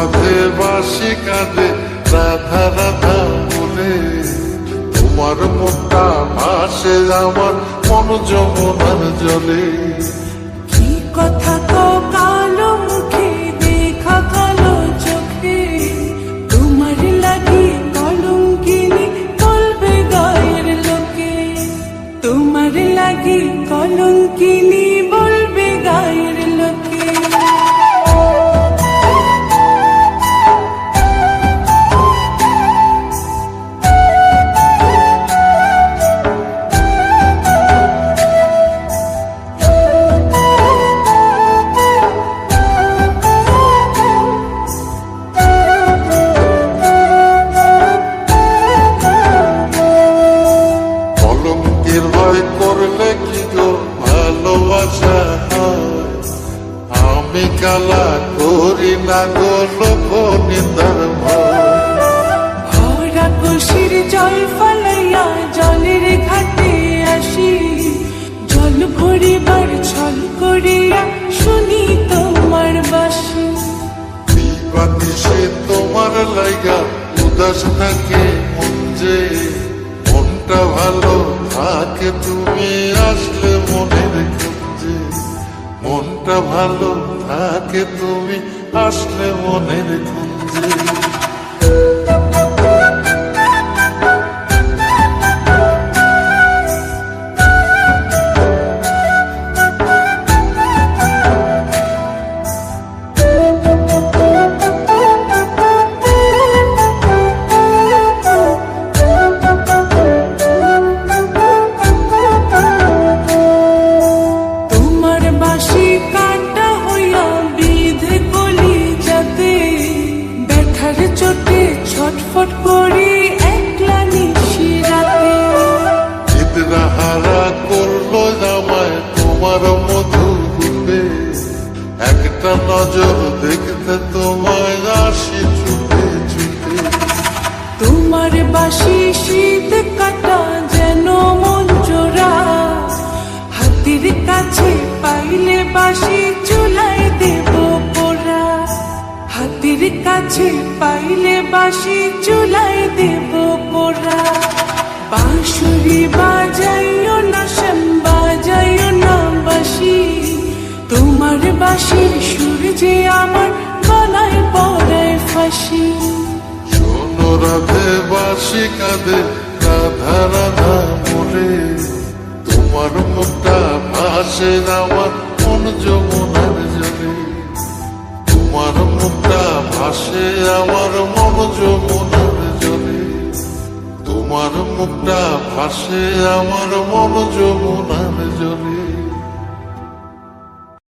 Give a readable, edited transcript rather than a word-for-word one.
রাধে বাঁশি কাঁদে রাধা রাধা বলে, তোমার মুখটা ভাসে আমার মন যমুনার জলে। কি কথা কো কালো মুখে, দেখা কালো চোখে, তোমার লাগি কলঙ্কিনী বলবে গায়ের লোকে, তোমার লাগি কলঙ্কিনী বলবে গায়ের লোকে। কলঙ্কের ভয় করলে কি গো ভালোবাসা হয়? আমি কালা করি না গো লোক নিন্দার ভয়। ভরা কলসির জল ফলাইয়া জলের ঘাটে আসি, জল ভরিবার ছল করিয়া শুনি তোমার বাঁশি। বিবাদী সে তোমার লাইগা উদাস থাকে মন যে, মনটা ভালো থাকে তুমি আসলে মনের খুঁজে, মনটা ভালো থাকে তুমি আসলে মনের খুঁজে। তোমার বাঁশি কাটা হইয়া বিধে কলি যাতে, ব্যথার চোটে ছটফট করি একলা নিশি রাতে। চিত্রা হারা করলো জামায় তোমার মধু রূপে, একটা নজর দেখতে তোমায় আসি ছুটে ছুটে। তোমার বাঁশি শীত কাটা যেন মন জোড়া, হাতির কাছে পাইলে বাঁশি চুলাই দেব পোড়া, হাতির কাছে পাইলে বাঁশি চুলাই দেব পোড়া। বাঁশুরি বাজাইও না শ্যাম বাজাইও না বাঁশি, তোমার বাঁশির সুর যে আমার গলায় পড়ায় ফাঁসি। শোনো রাধে বাঁশি কাঁদে রাধা রাধা বলে, তোমার মুখটা ভাসে আমার মন যমুনার জলে, তোমার মুখটা ভাসে আমার মন যমুনার জলে, তোমার মুখটা ভাসে আমার মন যমুনার জলে।